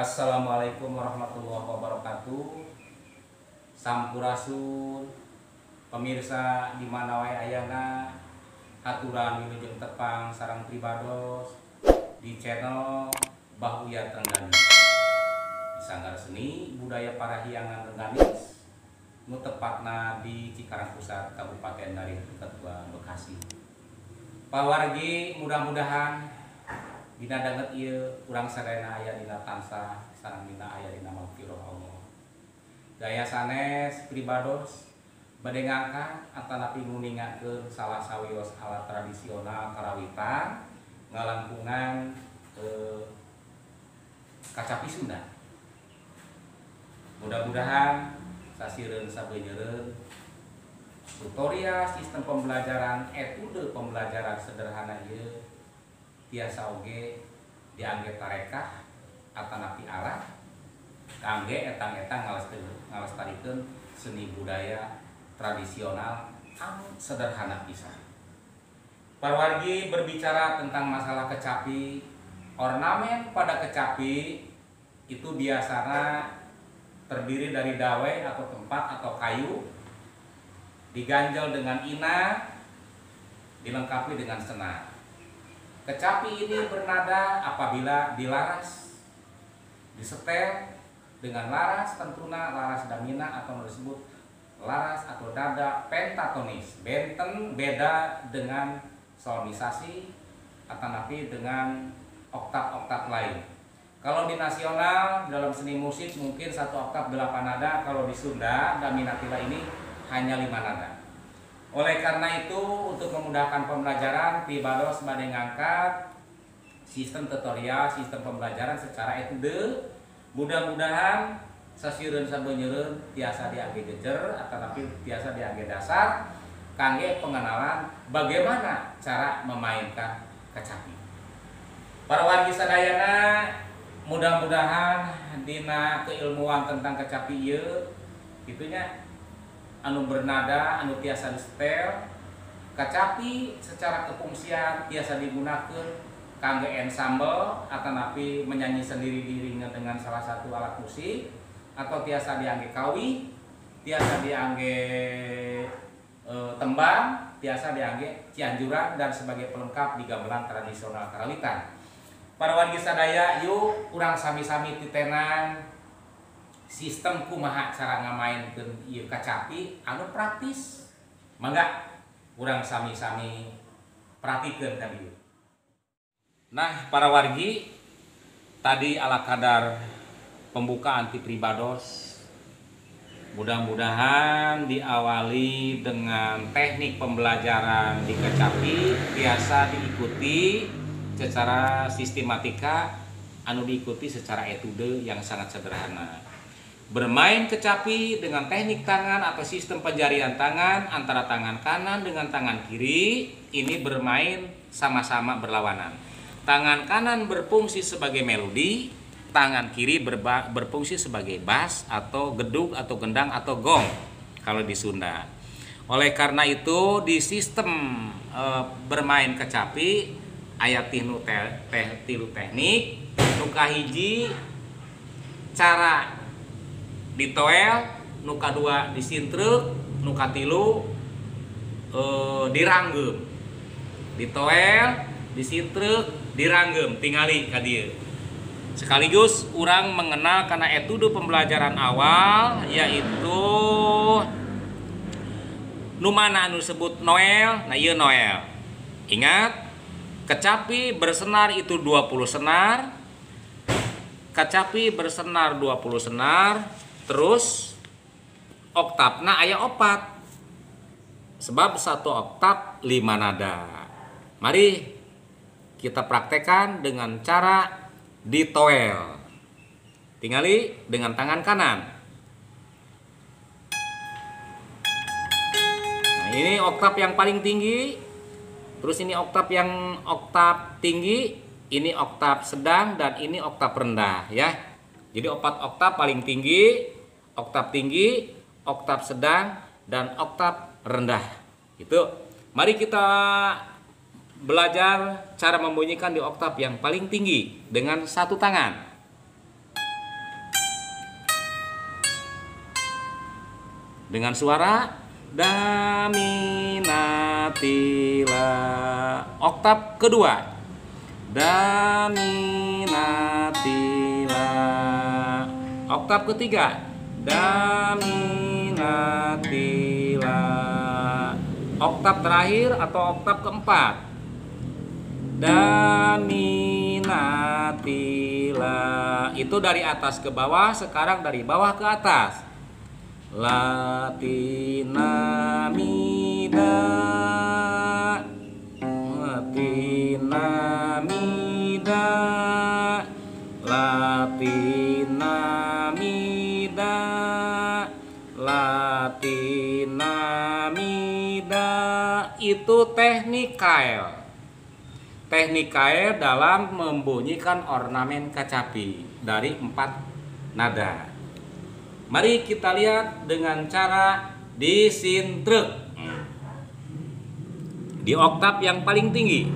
Assalamualaikum warahmatullahi wabarakatuh. Sampurasun pemirsa di mana wae ayana aturan wilujeng tepang sarang pribados di channel Bahuya Trengganis. Di Sanggar Seni Budaya Parahyangan Trengganis nu tepatna di Cikarang Pusat Kabupaten dari Ketua Bekasi. Pawargi mudah-mudahan dina danget ieu urang sadayana aya dina tansah sareng dina aya dina magfirah Allah. Gaya sanes pribados bade ngangkat atanapi nuningakeun salah sawios alat tradisional karawitan ngalangkungan kacapi Sunda. Mudah-mudahan sasireun sabeuneureun tutorial sistem pembelajaran etude pembelajaran sederhana ieu tiasa oge diangge tarekah atanapi arah kangge etang-etang ngalestarikeun seni budaya tradisional anu sederhana pisan. Parwargi berbicara tentang masalah kecapi, ornamen pada kecapi itu biasanya terdiri dari dawai atau tempat atau kayu, diganjel dengan ina, dilengkapi dengan senar. Kecapi ini bernada apabila dilaras, disetel dengan laras tentuna, laras damina atau disebut laras atau nada pentatonis. Benten beda dengan solmisasi atanapi dengan oktav-oktav lain. Kalau di nasional dalam seni musik mungkin 1 oktav 8 nada, kalau di Sunda daminatila ini hanya 5 nada. Oleh karena itu, untuk memudahkan pembelajaran, pribados bade ngangkat sistem tutorial, sistem pembelajaran secara etude. Mudah-mudahan sasireun sabeuneureun tiasa diangge gejer atanapi tiasa diangge dasar kangge pengenalan bagaimana cara memainkan kecapi. Para wargi sadayana, mudah-mudahan dina keilmuan tentang kecapi ieu gitunya anu bernada, anu tiasa disetel. Kecapi secara kefungsian tiasa digunakan kangge ensemble atanapi menyanyi sendiri dirinya dengan salah satu alat musik, atau tiasa diangge kawi, tiasa diangge tembang, tiasa diangge cianjuran dan sebagai pelengkap di gamelan tradisional karawitan. Para wargi sadaya, yuk urang sami-sami titenan sistem kumaha cara ngamainkeun ieu kacapi anu praktis. Mangga urang sami-sami pratikeun ka dieu. Nah, para wargi, tadi ala kadar pembukaan ti pribados. Mudah-mudahan diawali dengan teknik pembelajaran di kecapi biasa diikuti secara sistematika, anu diikuti secara etude yang sangat sederhana. Bermain kecapi dengan teknik tangan atau sistem penjarian tangan antara tangan kanan dengan tangan kiri ini bermain sama-sama berlawanan. Tangan kanan berfungsi sebagai melodi, tangan kiri berfungsi sebagai bass atau gedug atau gendang atau gong kalau di Sunda. Oleh karena itu di sistem bermain kecapi aya tilu teknik, nu kahiji cara ditoel, nu kadua disintruk, nu katilu diranggem. Ditoel, disintruk, diranggem, tingali ka dieu. Sekaligus urang mengenal karena etude pembelajaran awal yaitu nu mana anu sebut noel, nah ieu noel. Ingat, kecapi bersenar itu 20 senar. Kecapi bersenar 20 senar. Terus oktavna aya 4. Sebab 1 oktav 5 nada. Mari kita praktekkan dengan cara ditoel. Tingali dengan tangan kanan. Nah, ini oktav yang paling tinggi. Terus ini oktav yang oktav tinggi, ini oktav sedang dan ini oktav rendah ya. Jadi 4 oktav paling tinggi, oktav tinggi, oktav sedang, dan oktav rendah. Itu. Mari kita belajar cara membunyikan di oktav yang paling tinggi dengan 1 tangan. dengan suara da mi na ti la. Oktav kedua da mi na ti la. Oktav ketiga da mi na ti la. Oktav terakhir atau oktav keempat da mi na ti la. Itu dari atas ke bawah, sekarang dari bawah ke atas. La ti na mi da. La ti na mi da. La ti na mi da. La ti na mi da. Itu teknik kael. Teknik kael dalam membunyikan ornamen kecapi dari 4 nada. Mari kita lihat dengan cara disintrek di oktav yang paling tinggi.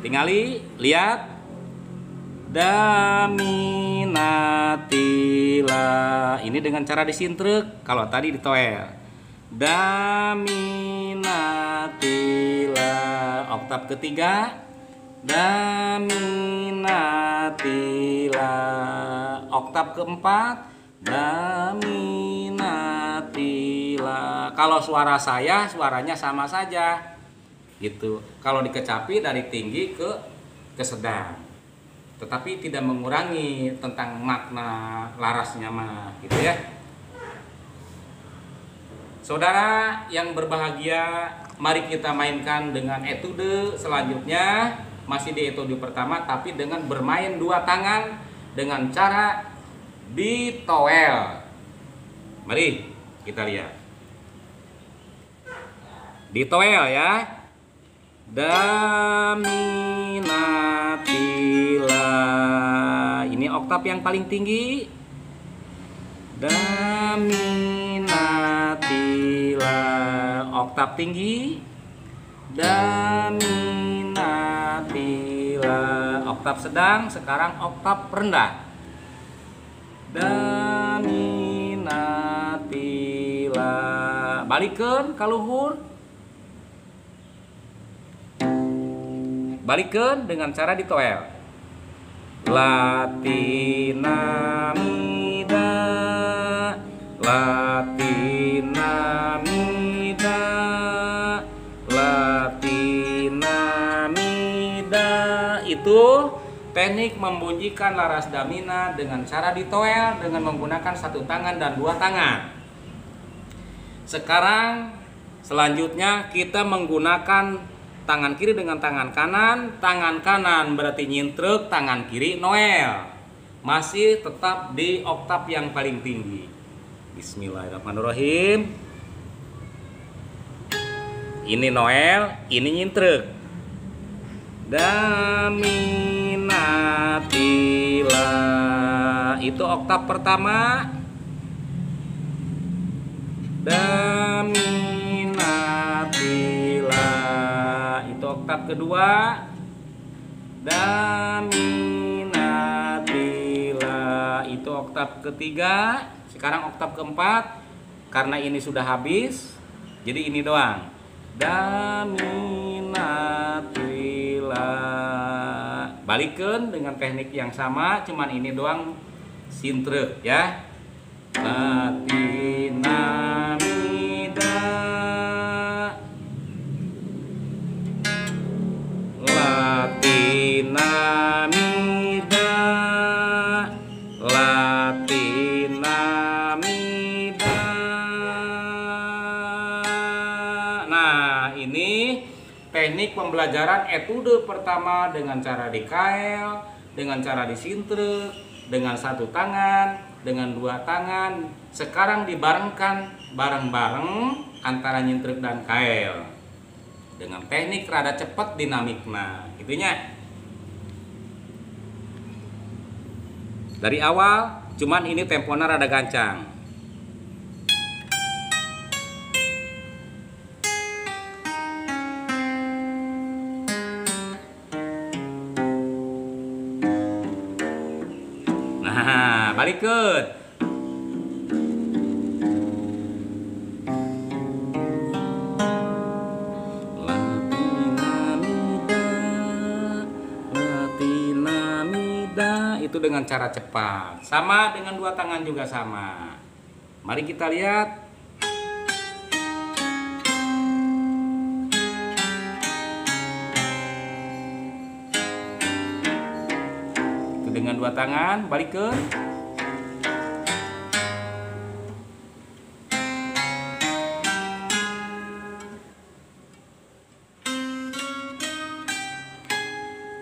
Tingali lihat da mi na ti la. Ini dengan cara disintrek. Kalau tadi ditoel da mi na ti la. Oktav ketiga da mi na ti la. Oktav keempat da mi na ti la. Kalau suara saya, suaranya sama saja gitu. Kalau di kecapi dari tinggi ke sedang, tetapi tidak mengurangi tentang makna larasnya mah gitu ya. Saudara yang berbahagia, mari kita mainkan dengan etude selanjutnya. Masih di etude pertama tapi dengan bermain 2 tangan dengan cara ditoel. Mari kita lihat. Ditoel ya. Da mi na ti la. Ini oktav yang paling tinggi. Da mi na ti la. Oktav tinggi. Da mi na ti la. Oktav sedang, sekarang oktav rendah. Da mi na ti la. Balikeun ka luhur. Balikeun dengan cara ditoel. La ti na mi da. La ti na mi da. La ti na mi da. Itu teknik membunyikan laras damina dengan cara ditoel dengan menggunakan 1 tangan dan 2 tangan. Sekarang selanjutnya kita menggunakan tangan kiri dengan tangan kanan. Tangan kanan berarti nyintrek, tangan kiri noel. Masih tetap di oktav yang paling tinggi. Bismillahirrahmanirrahim. Ini noel, ini nyintrek. Da mi na ti la. Itu oktav pertama. Da mi na ti la. Itu oktav kedua. Da mi na ti la. Itu oktav ketiga. Sekarang oktav keempat. Karena ini sudah habis, jadi ini doang. Da mi na ti la. Balikeun dengan teknik yang sama, cuman ini doang sintre ya. La ti na mi da. La ti na mi da. La ti na mi da. Nah, ini teknik pembelajaran etude pertama dengan cara dikael, dengan cara disintrek, dengan 1 tangan, dengan 2 tangan. Sekarang dibarengkan bareng-bareng antara nyintrek dan kael dengan teknik rada cepat dinamikna gitunya. Dari awal cuman ini temponya rada gancang. Nah, balikeun. Sudah, itu dengan cara cepat. Sama dengan dua tangan juga sama. Mari kita lihat. Itu dengan dua tangan, balik ke.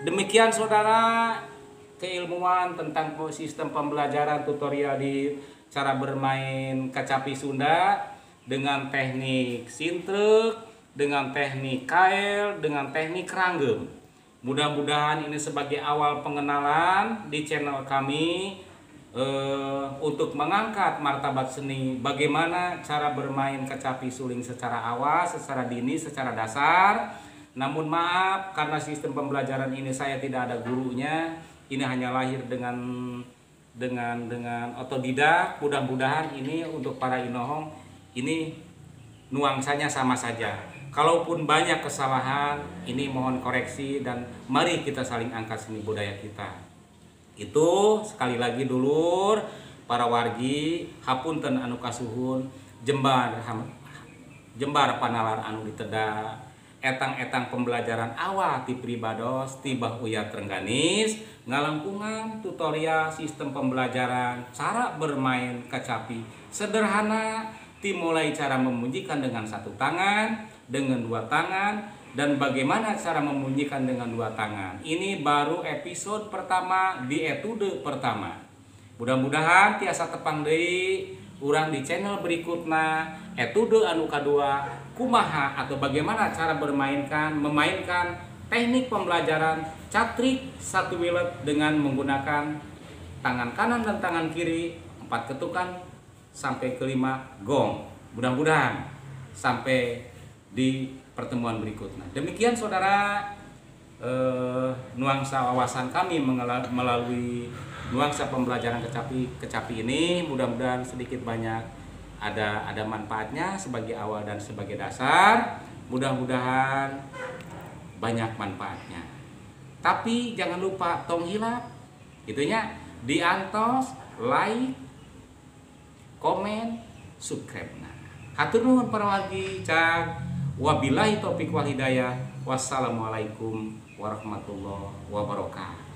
Demikian saudara, keilmuan tentang sistem pembelajaran tutorial di cara bermain kecapi Sunda dengan teknik sintrek, dengan teknik kail, dengan teknik ranggem. Mudah-mudahan ini sebagai awal pengenalan di channel kami untuk mengangkat martabat seni, bagaimana cara bermain kecapi suling secara awal, secara dini, secara dasar. Namun maaf, karena sistem pembelajaran ini saya tidak ada gurunya, ini hanya lahir dengan otodidak. Mudah-mudahan ini untuk para inohong ini nuansanya sama saja. Kalaupun banyak kesalahan, ini mohon koreksi dan mari kita saling angkat seni budaya kita. Itu sekali lagi dulur, para wargi, hapunten anu kasuhun, jembar panalar anu diteda. Etang-etang pembelajaran awal ti pribados tibah Uyat Trengganis ngalengkungan tutorial sistem pembelajaran cara bermain kecapi sederhana, dimulai cara memunyikan dengan satu tangan, dengan dua tangan, dan bagaimana cara memunyikan dengan dua tangan. Ini baru episode pertama di etude pertama. Mudah-mudahan tiasa tepang deui urang di channel berikutnya etude anu kadua kumaha atau bagaimana cara memainkan teknik pembelajaran catrik satu wilet dengan menggunakan tangan kanan dan tangan kiri, 4 ketukan sampai ke 5 gong. Mudah-mudahan sampai di pertemuan berikutnya. Demikian saudara, nuansa wawasan kami melalui nuansa pembelajaran kecapi ini. Mudah-mudahan sedikit banyak ada manfaatnya sebagai awal dan sebagai dasar. Mudah-mudahan banyak manfaatnya. Tapi jangan lupa tong hilap itunya, diantos, like, komen, subscribe. Nah, hatur nuhun para wargi cak. Wabillahi taufik wal hidayah. Wassalamualaikum warahmatullahi wabarakatuh.